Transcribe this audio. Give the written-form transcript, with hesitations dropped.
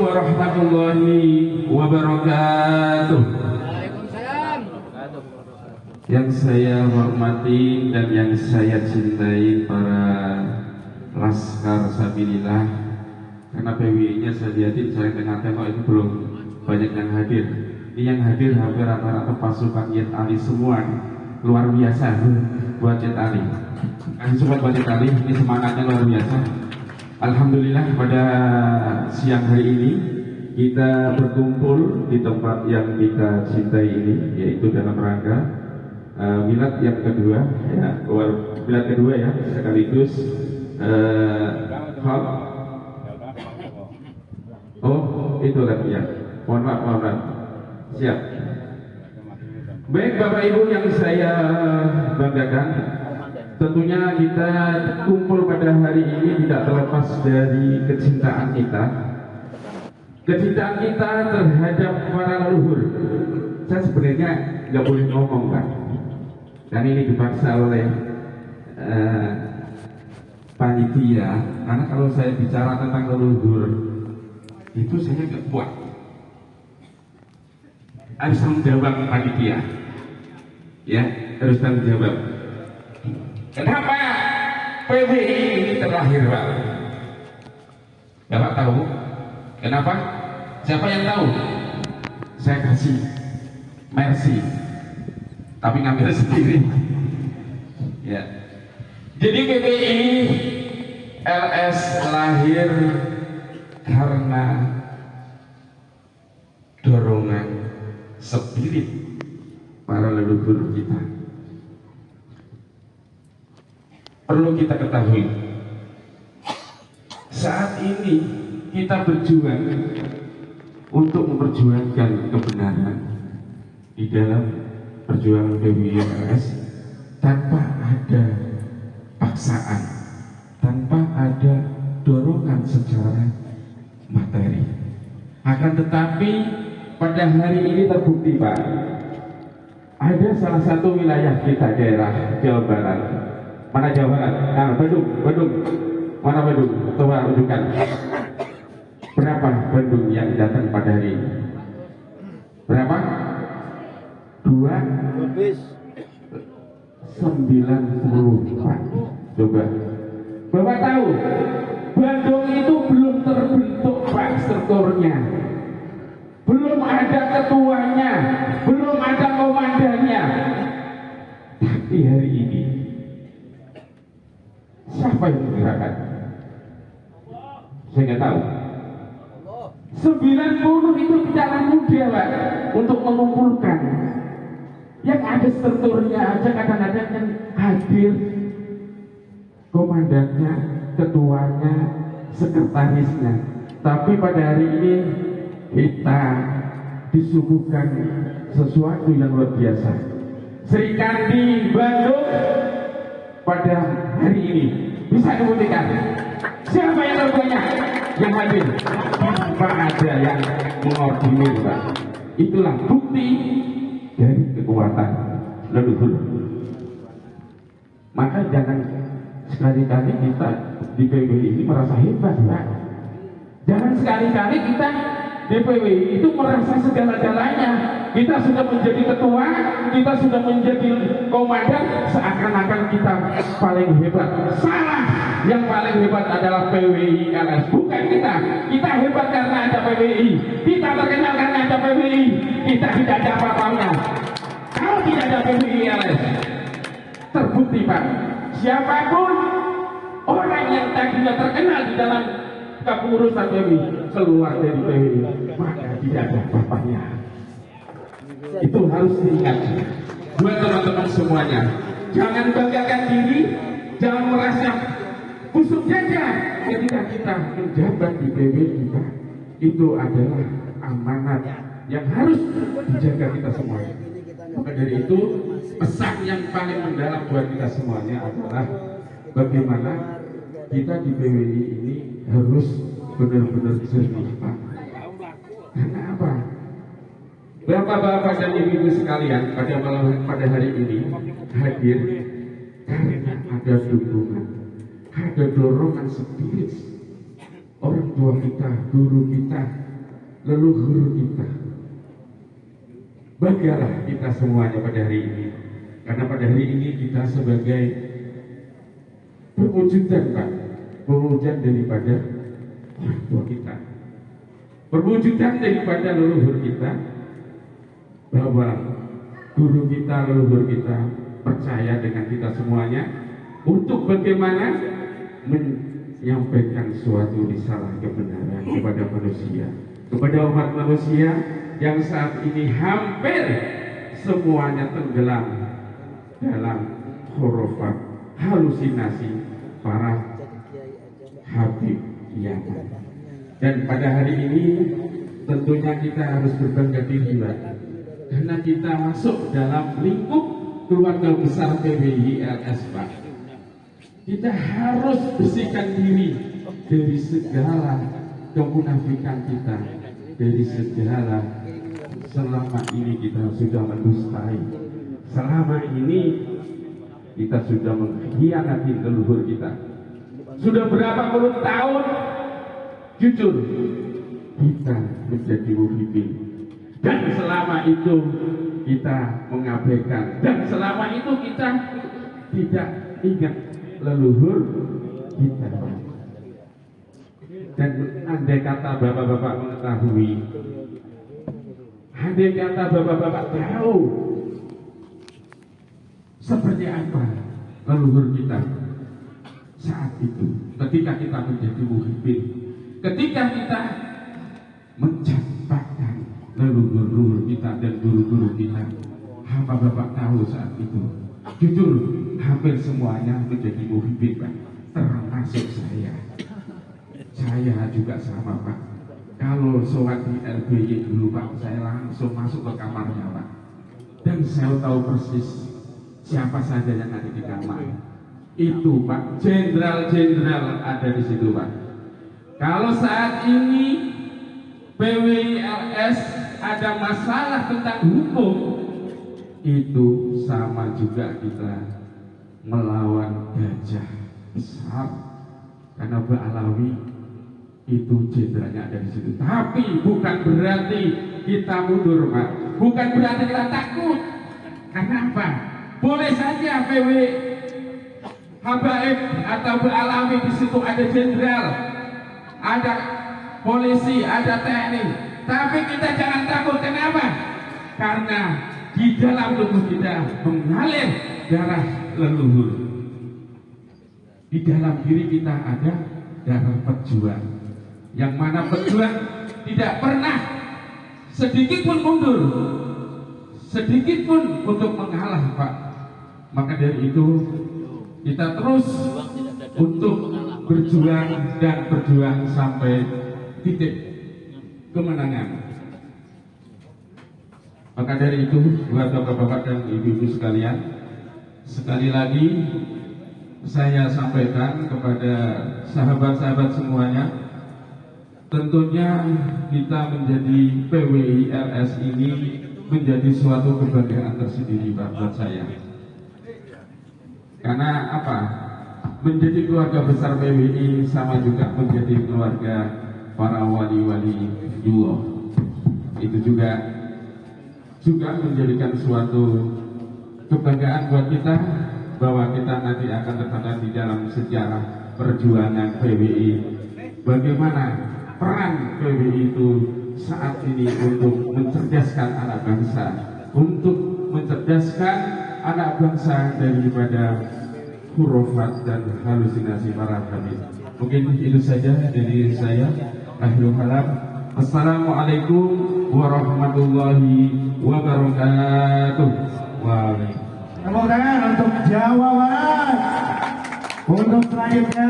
warahmatullahi wabarakatuh. Waalaikumsalam. Yang saya hormati dan yang saya cintai para Laskar Sabilillah, karena PWI-nya saya lihatin, saya tengok itu belum banyak yang hadir. Ini yang hadir hampir rata-rata pasukan Yet Ali semua, luar biasa buat Yet Ali. Kasih support buat Yet Ali, ini semangatnya luar biasa. Alhamdulillah pada siang hari ini kita berkumpul di tempat yang kita cintai ini, yaitu dalam rangka milad yang kedua, ya, milad kedua ya, sekaligus oh itu kan ya, mohon maaf, siap. Baik Bapak Ibu yang saya banggakan, tentunya kita kumpul pada hari ini tidak terlepas dari kecintaan kita terhadap para leluhur. Saya sebenarnya nggak boleh ngomong kan, dan ini dipaksa oleh panitia, karena kalau saya bicara tentang leluhur itu saya nggak kuat, harus tanggung jawab panitia, ya harus tanggung jawab. Kenapa PWI ini terlahir, Pak? Bapak tahu? Kenapa? Siapa yang tahu? Saya kasih mercy, tapi ngambil sendiri. Ya. Jadi PWI LS lahir karena dorongan spirit para leluhur kita. Perlu kita ketahui, saat ini kita berjuang untuk memperjuangkan kebenaran di dalam perjuangan PWILS tanpa ada paksaan, tanpa ada dorongan secara materi. Akan tetapi pada hari ini terbukti, Pak, ada salah satu wilayah kita, daerah Jawa Barat. Mana Jawa Barat? Nah, Bandung. Mana Bandung? Coba tunjukkan. Berapa Bandung yang datang pada hari ini? Berapa? 94. Coba. Bapak tahu, Bandung itu belum terbentuk Pak strukturnya. Belum ada ketuanya, belum ada komandannya. Tapi hari ini siapa yang menggerakkan? Saya nggak tahu. 90 itu cara mudah, Pak, untuk mengumpulkan. Yang ada strukturnya aja kadang-kadang yang hadir komandannya, ketuanya, sekretarisnya. Tapi pada hari ini kita disuguhkan sesuatu yang luar biasa. Sri Kandi Bandung pada hari ini bisa dibuktikan. Siapa yang terbanyak yang hadir? Tanpa ada yang mengordinir, Pak. Itulah bukti dari kekuatan leluhur. Maka jangan sekali-kali kita di PWI ini merasa hebat, Pak. Jangan sekali-kali kita di PWI itu merasa segala-galanya. Kita sudah menjadi ketua, kita sudah menjadi komandan, seakan-akan kita paling hebat. Salah. Yang paling hebat adalah PWI LS, bukan kita. Kita hebat karena ada PWI. Kita terkenal karena ada PWI. Kita tidak ada apa-apanya kalau tidak ada PWI LS. Terbukti, Pak, siapapun orang yang tadinya terkenal di dalam kepengurusan PWI keluar dari PWI, maka tidak ada apa-apanya. Itu harus diingat buat teman-teman semuanya. Jangan banggakan diri, jangan merasa busuk saja ketika kita menjabat di PWI, Pak. Itu adalah amanat yang harus dijaga kita semuanya. Maka dari itu pesan yang paling mendalam buat kita semuanya adalah bagaimana kita di PWI ini harus benar-benar jernih, Pak. Karena apa? Bapak-bapak dan ibu-ibu sekalian pada hari ini hadir karena ada dukungan, ada dorongan spirit orang tua kita, guru kita, leluhur kita. Banggalah kita semuanya pada hari ini, karena pada hari ini kita sebagai perwujudan Pak, perwujudan daripada orang tua kita, perwujudan daripada leluhur kita, bahwa guru kita, leluhur kita percaya dengan kita semuanya untuk bagaimana menyampaikan suatu risalah kebenaran kepada manusia, kepada umat manusia yang saat ini hampir semuanya tenggelam dalam khurafat, halusinasi para Habib Yaman. Dan pada hari ini tentunya kita harus berbangga diri karena kita masuk dalam lingkup keluarga besar PWI-LS Pak. Kita harus bersihkan diri dari segala kemunafikan kita, dari segala selama ini kita sudah mendustai, selama ini kita sudah mengkhianati leluhur kita. Sudah berapa puluh tahun jujur kita menjadi muhibin, dan selama itu kita mengabaikan, dan selama itu kita tidak ingat leluhur kita. Dan andai kata bapak-bapak mengetahui, andai kata bapak-bapak tahu seperti apa leluhur kita saat itu, ketika kita menjadi muhibin, ketika kita mencatatkan leluhur kita dan guru-guru kita, apa bapak tahu saat itu? Jujur, hampir semuanya menjadi muhibin Pak, termasuk saya. Saya juga sama Pak. Kalau sholat di LBY dulu Pak, saya langsung masuk ke kamarnya Pak, dan saya tahu persis siapa saja yang ada di kamar itu Pak. Jenderal-jenderal ada di situ Pak. Kalau saat ini PWI-LS ada masalah tentang hukum, itu sama juga kita melawan gajah besar, karena Ba'alawi itu jenderalnya ada di situ. Tapi bukan berarti kita mundur Pak, bukan berarti kita takut. Karena apa? Boleh saja PW Habaib atau Ba'alawi di situ ada jenderal, ada polisi, ada TNI, tapi kita jangan takut. Kenapa? Karena di dalam tubuh kita mengalir darah leluhur. Di dalam diri kita ada darah pejuang, yang mana pejuang tidak pernah sedikit pun mundur, sedikit pun untuk mengalah Pak. Maka dari itu kita terus untuk berjuang dan berjuang sampai titik kemenangan. Maka dari itu, buat bapak-bapak dan ibu-ibu sekalian, sekali lagi saya sampaikan kepada sahabat-sahabat semuanya, tentunya kita menjadi PWI-LS ini menjadi suatu kebanggaan tersendiri Pak buat saya. Karena apa? Menjadi keluarga besar PWI sama juga menjadi keluarga para wali-wali Allah. Itu juga menjadikan suatu kebanggaan buat kita, bahwa kita nanti akan tercatat di dalam sejarah perjuangan PWI. Bagaimana peran PWI itu saat ini untuk mencerdaskan anak bangsa, untuk mencerdaskan anak bangsa daripada khurafat dan halusinasi para habib. Mungkin itu saja dari saya. Akhirul kalam. Assalamualaikum warahmatullahi wabarakatuh. Waalaikumsalam. Tepuk tangan untuk Jawa Barat. Untuk selanjutnya